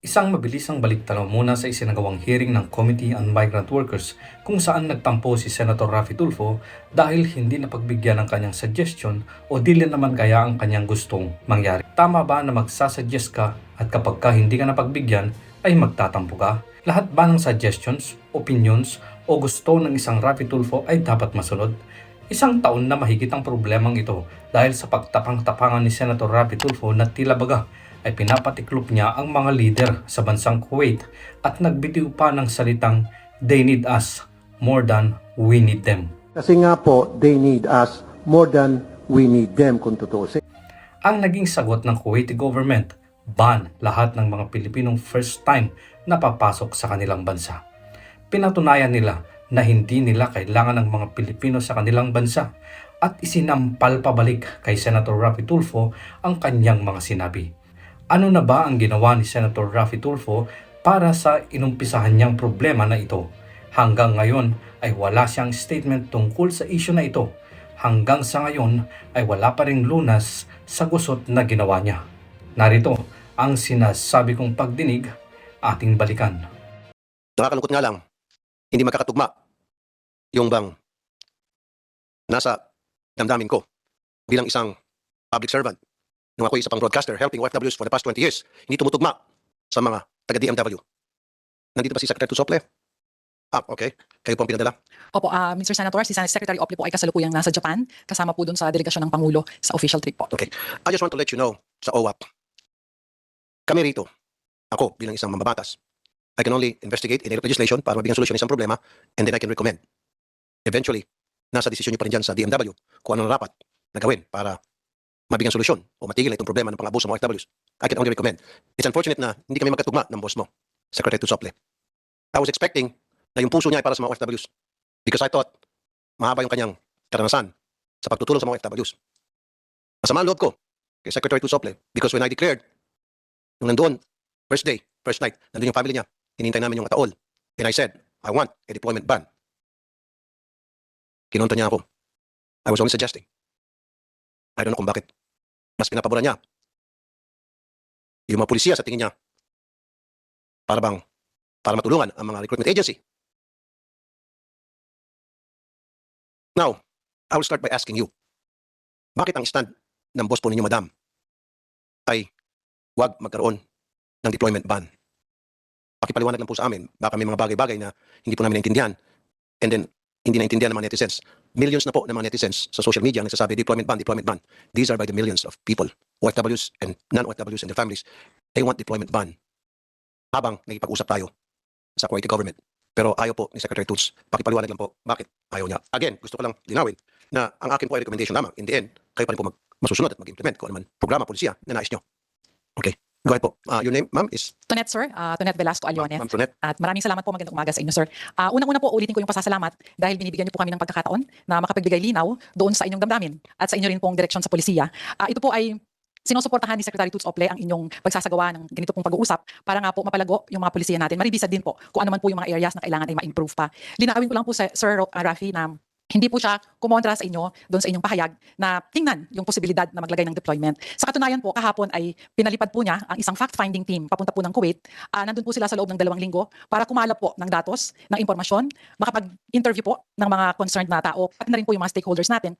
Isang mabilisang baliktanaw muna sa isinagawang hearing ng Committee on Migrant Workers kung saan nagtampo si Senator Raffy Tulfo dahil hindi napagbigyan ng kanyang suggestion o dili naman kaya ang kanyang gustong mangyari. Tama ba na magsasuggest ka at kapag ka hindi ka napagbigyan ay magtatampo ka? Lahat ba ng suggestions, opinions o gusto ng isang Raffy Tulfo ay dapat masunod? Isang taon na mahigit ang problemang ito dahil sa pagtapang-tapangan ni Senator Raffy Tulfo na tila baga ay pinapatiklop niya ang mga leader sa bansang Kuwait at nagbitiw pa ng salitang "They need us more than we need them." Kasi nga po, they need us more than we need them kung tutuusin. Ang naging sagot ng Kuwaiti government, ban lahat ng mga Pilipinong first time na papasok sa kanilang bansa. Pinatunayan nila na hindi nila kailangan ng mga Pilipino sa kanilang bansa at isinampal pabalik kay Senator Raffy Tulfo ang kanyang mga sinabi. Ano na ba ang ginawa ni Senator Raffy Tulfo para sa inumpisahan niyang problema na ito? Hanggang ngayon ay wala siyang statement tungkol sa issue na ito. Hanggang sa ngayon ay wala pa ring lunas sa gusot na ginawa niya. Narito ang sinasabi kong pagdinig, ating balikan. Nakakalungkot nga lang, hindi magkakatugma yung bang nasa damdamin ko bilang isang public servant nung ako isa pang broadcaster helping OFWs for the past 20 years. Hindi tumutugma sa mga taga-DMW. Nandito ba si Secretary Tusople? Okay. Kayo po ang pinadala? Opo, Mr. Senator, si Secretary Ople po ay kasalukuyang nasa Japan, kasama po dun sa delegasyon ng Pangulo sa official trip po. Okay. I just want to let you know sa OWAP, kami rito, ako bilang isang mambabatas, I can only investigate, enact legislation para mabigyan solusyon isang problema, and then I can recommend. Eventually, nasa desisyon niyo pa rin dyan sa DMW kung ano na dapat na gawin para mabigyan solusyon o matigil na itong problema ng pang-abuso ng OFWs. I can only recommend. It's unfortunate na hindi kami magkatugma ng boss mo, Secretary Tusople. I was expecting na yung puso niya ay para sa mga OFWs because I thought mahaba yung kanyang karanasan sa pagtutulong sa mga OFWs. Masama ang loob ko kay Secretary Tusople because when I declared, nung nandoon, first day, first night, nandun yung family niya, hinintay namin yung ataol. And I said, I want a deployment ban. Kinontra niya ako. I was only suggesting. I don't know kung bakit. Mas pinapaboran niya yung mga pulisya sa tingin niya para matulungan ang mga recruitment agency. Now, I will start by asking you, bakit ang stand ng boss po ninyo, madam, ay wag magkaroon ng deployment ban? Pakipaliwanag lang po sa amin. Baka may mga bagay-bagay na hindi po namin naintindihan and then hindi naintindihan ng mga netizens. Millions na po ng mga netizens sa social media ang nagsasabi, deployment ban, deployment ban. These are by the millions of people, OFWs and non-OFWs and their families. They want deployment ban. Habang nakipag-usap tayo sa Kuwaiti government. Pero ayaw po ni Secretary Toots. Pakipaliwanag lang po bakit ayaw niya. Again, gusto ko lang linawin na ang akin po ay recommendation lamang. In the end, kayo pa rin po masusunod at mag-implement kung ano man programa, polisiya na nais nyo. Okay. Go ahead po. Your name, ma'am, is? Tonet, sir. Tonet Velasco Alione. Ma'am Tonet. At maraming salamat po, magandang umaga sa inyo, sir. Unang-una po, ulitin ko yung pasasalamat dahil binibigyan niyo po kami ng pagkakataon na makapagbigay linaw doon sa inyong damdamin at sa inyo rin pong direksyon sa polisiya. Ito po ay sinusuportahan ni Secretary Toots Ople ang inyong pagsasagawa ng ganito pong pag-uusap para nga po mapalago yung mga polisiya natin. Maribisad din po kung ano man po yung mga areas na kailangan ay ma-improve pa. Linawin ko lang po sa Sir Raffy na hindi po siya kumontra sa inyo doon sa inyong pahayag na tingnan yung posibilidad na maglagay ng deployment. Sa katunayan po, kahapon ay pinalipad po niya ang isang fact-finding team papunta po ng Kuwait. Nandun po sila sa loob ng 2 linggo para kumalap po ng datos, ng impormasyon, makapag-interview po ng mga concerned na tao, pati na rin po yung mga stakeholders natin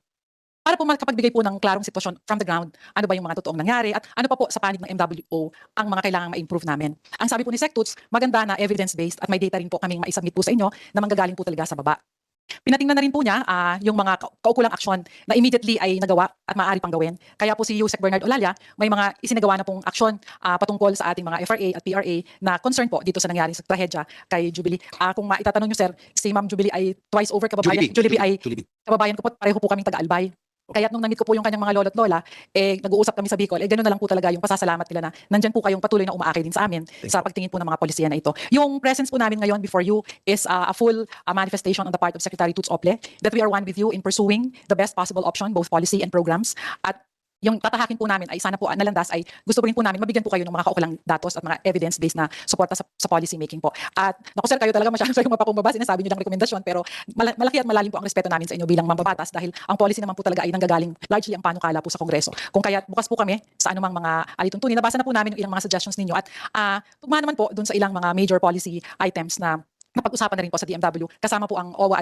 para po makapagbigay po ng klarong sitwasyon from the ground, ano ba yung mga totoong nangyari at ano pa po sa panig ng MWO ang mga kailangang ma-improve namin. Ang sabi po ni Sectoots, maganda na evidence-based at may data rin po kaming maisubmit po sa inyo na manggagaling po talaga sa baba. Pinatingnan na rin po niya yung mga kaukulang aksyon na immediately ay nagawa at maaari pang gawin. Kaya po si Yusek Bernard Olalia, may mga isinagawa na pong aksyon patungkol sa ating mga FRA at PRA na concern po dito sa nangyaring sa trahedya kay Jubilee. Kung maitatanong nyo, sir, si Ma'am Jubilee ay twice over kababayan. Jubilee ay kababayan ko po, pareho po kaming taga-Albay. Kaya nung namit ko po yung kanyang mga lolo't lola, nag-uusap kami sa Bicol, gano'n na lang po talaga yung pasasalamat nila na nandyan po kayong patuloy na umaakay din sa amin sa pagtingin po ng mga polisiya na ito. Yung presence po namin ngayon before you is a full manifestation on the part of Secretary Toots Ople that we are one with you in pursuing the best possible option, both policy and programs. At yung tatahakin po namin ay sana po nalandas ay gusto rin po namin mabigyan po kayo ng mga kaukulang datos at mga evidence-based na suporta sa policy making po. At naku sir, kayo talaga masyadong kayong mapakumbaba, sinasabi niyo lang rekomendasyon, pero malaki at malalim po ang respeto namin sa inyo bilang mambabatas dahil ang policy naman po talaga ay nanggagaling largely ang panukala po sa Kongreso. Kung kaya bukas po kami sa anumang mga alituntunin, nabasa na po namin yung ilang mga suggestions ninyo at tugma naman po dun sa ilang mga major policy items na napag-usapan na rin po sa DMW. Kasama po ang OWA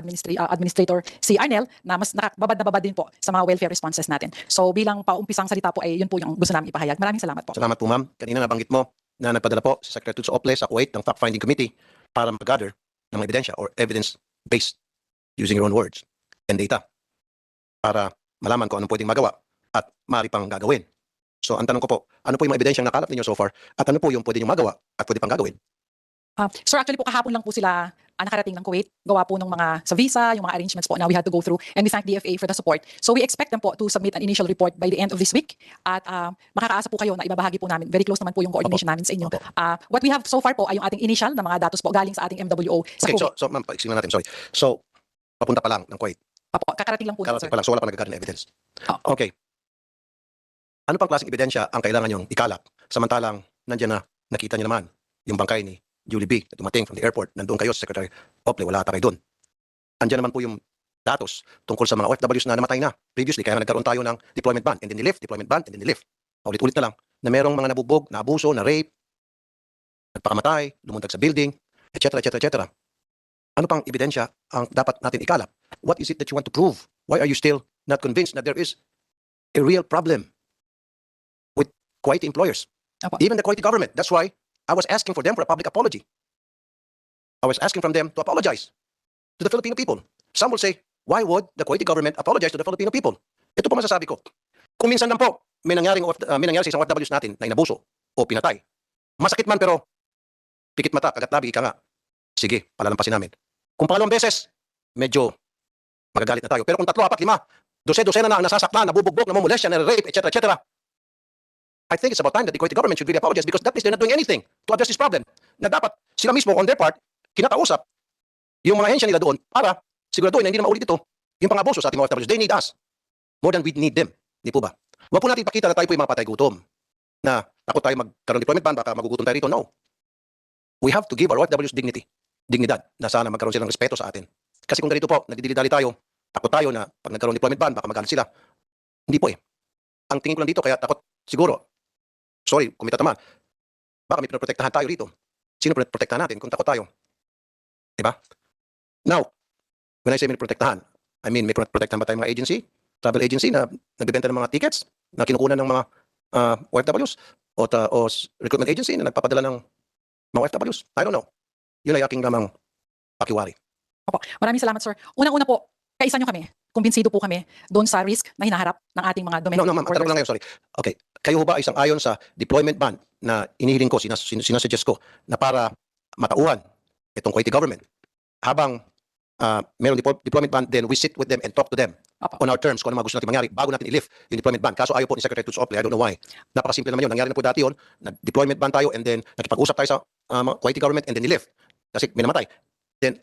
Administrator si Arnel na mas babad na babad din po sa mga welfare responses natin. So bilang paumpisang salita po ay yun po yung gusto namin ipahayag. Maraming salamat po. Salamat po, ma'am. Kanina nabanggit mo na nagpadala po si Secretary Tuts Ople sa Kuwait ng fact-finding committee para mag-gather ng mga ebidensya or evidence-based using your own words and data para malaman kung anong pwedeng magawa at maaari pang gagawin. So ang tanong ko po, ano po yung mga ebidensyang nakalap ninyo so far at ano po yung pwede nyo magawa at pwede pang gagawin? Sir, actually po kahapon lang po sila nakarating ng Kuwait. Gawa po ng mga sa visa, yung mga arrangements po na we had to go through, and we thank DFA for the support. So we expect them po to submit an initial report by the end of this week at makakaasa po kayo na ibabahagi po namin. Very close naman po yung coordination namin sa inyo. What we have so far po ay yung ating initial na mga datos po galing sa ating MWO sa Okay, Kuwait. so ma'am, paiksin natin, sorry. So, papunta pa lang ng Kuwait. Kakarating lang po Karating sir. pa lang, so wala pa nagkakaroon ng evidence. Oh. Okay. Ano pang klaseng ebidensya ang kailangan yung ikalap? Samantalang, nandiyan na, nakita niyo naman, yung bangkay ni Julie B. na dumating from the airport, nandoon kayo sa Secretary Ople, wala ata kayo doon. Andiyan naman po yung datos tungkol sa mga OFWs na namatay na previously, kaya nagkaroon tayo ng deployment ban, and then nilift, deployment ban, and then nilift. Ulit-ulit na lang, na merong mga nabubog, na abuso, na rape, nagpakamatay, lumundag sa building, etc., etc., etc. Ano pang ebidensya ang dapat natin ikalap? What is it that you want to prove? Why are you still not convinced that there is a real problem with Kuwaiti employers? Apo. Even the Kuwaiti government. That's why I was asking for them for a public apology. I was asking from them to apologize to the Filipino people. Some will say, why would the Kuwaiti government apologize to the Filipino people? Ito po masasabi ko. Kung minsan lang po, may nangyari sa isang OFWs natin na inabuso o pinatay. Masakit man pero pikit mata, kagat-labi, ika nga. Sige, palalampasin namin. Kung pangalawang beses, medyo magagalit na tayo. Pero kung 3, 4, 5, dose-dose na ang nasasaktan, nabubugbog, namumulestya, na-rape, etc., etc., I think it's about time that the Kuwaiti government should really apologize because that means they're not doing anything to address this problem. Na dapat sila mismo on their part, kinakausap yung mga ahensya nila doon para siguraduhin na hindi na maulit ito yung pang-abuso sa ating mga OFWs. They need us more than we need them. Di po ba? Huwag po natin ipakita na tayo po yung mga patay gutom. Na ako tayo magkaroon ng deployment ban, baka magugutom tayo rito. No. We have to give our OFWs dignidad na sana magkaroon sila ng respeto sa atin. Kasi kung ganito po, nagdidili-dali tayo, takot tayo na pag nagkaroon ng deployment ban, baka magalit sila. Hindi po eh. Ang tingin ko lang dito, kaya takot siguro, sorry, kung may tatamaan, baka may pinoprotektahan tayo rito. Sino pinoprotektahan natin kung takot tayo? Diba? Now, when I say may protektahan, I mean may protektahan ba tayong mga agency, travel agency na nagbibenta ng mga tickets na kinukunan ng mga OFWs o recruitment agency na nagpapadala ng mga OFWs? I don't know. Yun ay aking lamang pakiwari. Opo. Maraming salamat sir. Unang-una po, kaisa nyo kami. Kumbinsido po kami doon sa risk na hinaharap ng ating mga domestic No, ma'am, tanong ko lang ngayon, sorry. Okay, kayo ho ba isang ayon sa deployment ban na inihiling ko, sinasuggest ko, na para matauhan itong Kuwaiti government, habang meron deployment ban, then we sit with them and talk to them Opo. on our terms kung ano mga gusto natin mangyari bago natin i-lift yung deployment ban. Kaso ayaw po ni Secretary Tuts Ople, I don't know why. Napakasimple naman yun. Nangyari na po dati yun, nag-deployment ban tayo and then nakipag-usap tayo sa Kuwaiti government and then i-lift. Kasi may namatay. Then,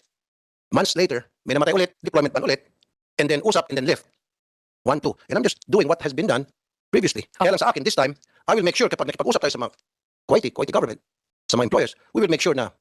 months later, may namatay ulit, deployment ban ulit, and then usap and then lift. 1, 2. And I'm just doing what has been done previously. Kaya lang sa akin, this time, I will make sure kapag nakipag-usap tayo sa mga Kuwaiti government, sa mga employers, we will make sure na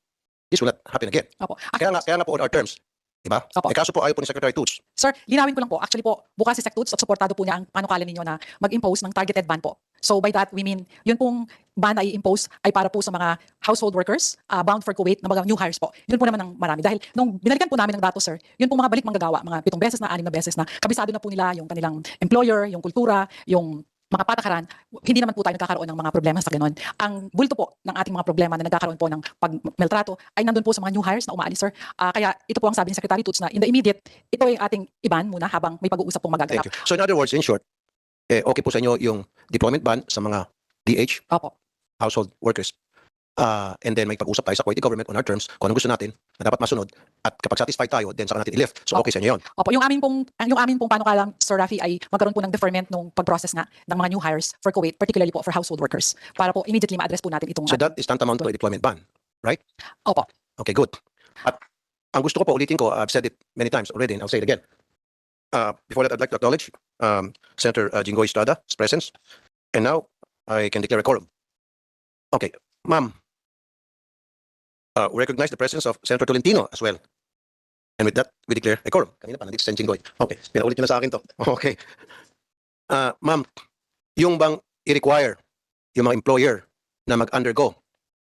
this will not happen again. Opo. Kaya nga po on our terms. Diba? Opo. Eh kaso po ayaw po ni Secretary Tuts. Sir, linawin ko lang po. Actually po, bukas si SecTuts at suportado po niya ang panukala ninyo na mag-impose ng targeted ban po. So by that, we mean, yun pong ban na i-impose ay para po sa mga household workers bound for Kuwait na mga new hires po. Yun po naman ang marami. Dahil nung binalikan po namin ng datos, sir, yun po mga balik manggagawa, mga 7 beses na, 6 na beses na, kabisado na po nila yung kanilang employer, yung kultura, yung mga patakaran, hindi naman po tayo nagkakaroon ng mga problema sa ganun. Ang bulto po ng ating mga problema na nagkakaroon po ng pagmeltrato ay nandun po sa mga new hires na umaalis, sir. Kaya ito po ang sabi ni Secretary Tuts na in the immediate, ito ay ating iban muna habang may pag-uusap pong Thank magaganap. you. So in other words, in short, okay po sa inyo yung deployment ban sa mga DH, Opo. household workers. And then may pag-usap tayo sa Kuwaiti government on our terms kung anong gusto natin na dapat masunod at kapag satisfied tayo, then saka natin i-lift. So okay sa inyo yun. Opo, yung amin pong panukalang, Sir Rafi, ay magkaroon po ng deferment nung pag-process nga ng mga new hires for Kuwait, particularly po for household workers, para po immediately ma-address po natin itong So that is tantamount to a deployment ban. Opo. Okay, good. At ang gusto ko po, ulitin ko, I've said it many times already and I'll say it again. Before that, I'd like to acknowledge Senator Jinggoy Estrada's presence. And now, I can declare a quorum. Okay, ma'am. We recognize the presence of Senator Tolentino as well. And with that, we declare a quorum. Kanina pa, nandito si Sen. Jinggoy. Okay, pinaulit nyo na sa akin to. Okay. Ma'am, yung bang i-require yung mga employer na mag-undergo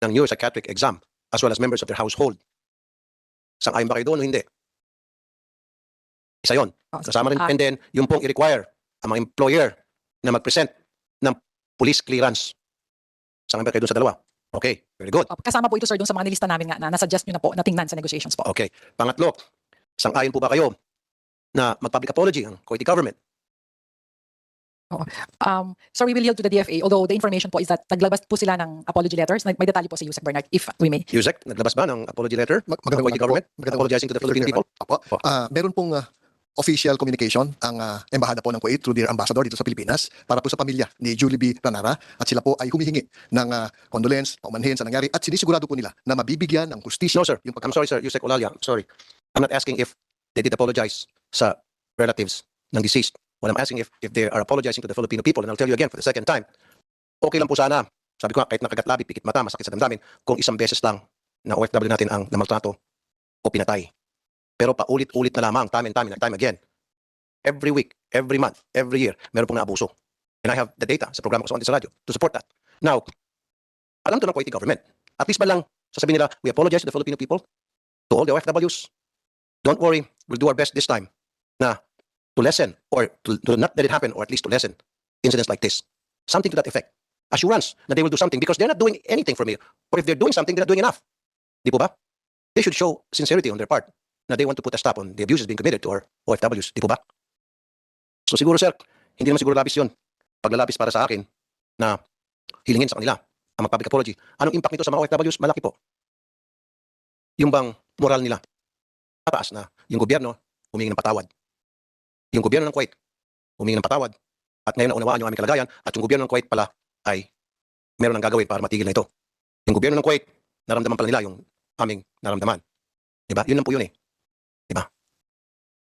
ng neuropsychiatric exam as well as members of their household, sang-ayon ba kayo doon o hindi? Isa yun. Kasama rin. And then, yung pong i-require ang mga employer na mag-present ng police clearance. Sang-ayon ba kayo doon sa dalawa? Okay, very good. Kasama po ito, sir, doon sa mga nilista namin nga na nasuggest nyo na po na tingnan sa negotiations po. Okay. Pangatlo, sang-ayon po ba kayo na mag-public apology ang Kuwaiti government? Sir, we will yield to the DFA, although the information po is that naglabas po sila ng apology letters. May detalye po si Yusek Bernard, if we may. Yusek, naglabas ba ng apology letter ng Magandang Kuwaiti government? magandang Apologizing to the Filipino people? Apo. Meron pong official communication ang embahada po ng Kuwait through their ambassador dito sa Pilipinas para po sa pamilya ni Julie B. Ranara at sila po ay humihingi ng condolence, paumanhin sa nangyari at sinisigurado po nila na mabibigyan ng justisya. No, sir. I'm sorry, sir. Yusek Olalia. I'm sorry. I'm not asking if they did apologize sa relatives ng deceased. What I'm asking if they are apologizing to the Filipino people, and I'll tell you again for the second time, okay lang po sana. Sabi ko nga, kahit nakagatlabi, pikit mata, masakit sa damdamin, kung isang beses lang na OFW natin ang namaltrato o pinatay. Pero paulit-ulit na lamang, time and time again. Every week, every month, every year, meron pong naabuso. And I have the data sa programa ko sa radyo to support that. Now, alam to ng Kuwaiti government. At least ba lang, sasabihin nila, we apologize to the Filipino people, to all the OFWs. Don't worry, we'll do our best this time na to lessen or to not let it happen or at least to lessen incidents like this. Something to that effect. Assurance na they will do something because they're not doing anything for me. Or if they're doing something, they're not doing enough. Di po ba? They should show sincerity on their part na they want to put a stop on the abuses being committed to our OFWs. Di po ba? So siguro, sir, hindi naman siguro labis yun. Paglalabis para sa akin na hilingin sa kanila ang mag-public apology. Anong impact nito sa mga OFWs? Malaki po. Yung bang moral nila? Taas na yung gobyerno humingi ng patawad. Yung gobyerno ng Kuwait humingi ng patawad at ngayon naunawaan yung aming kalagayan at yung gobyerno ng Kuwait pala ay meron ng gagawin para matigil na ito. Yung gobyerno ng Kuwait, naramdaman pala nila yung aming naramdaman. Diba? Yun lang po yun eh.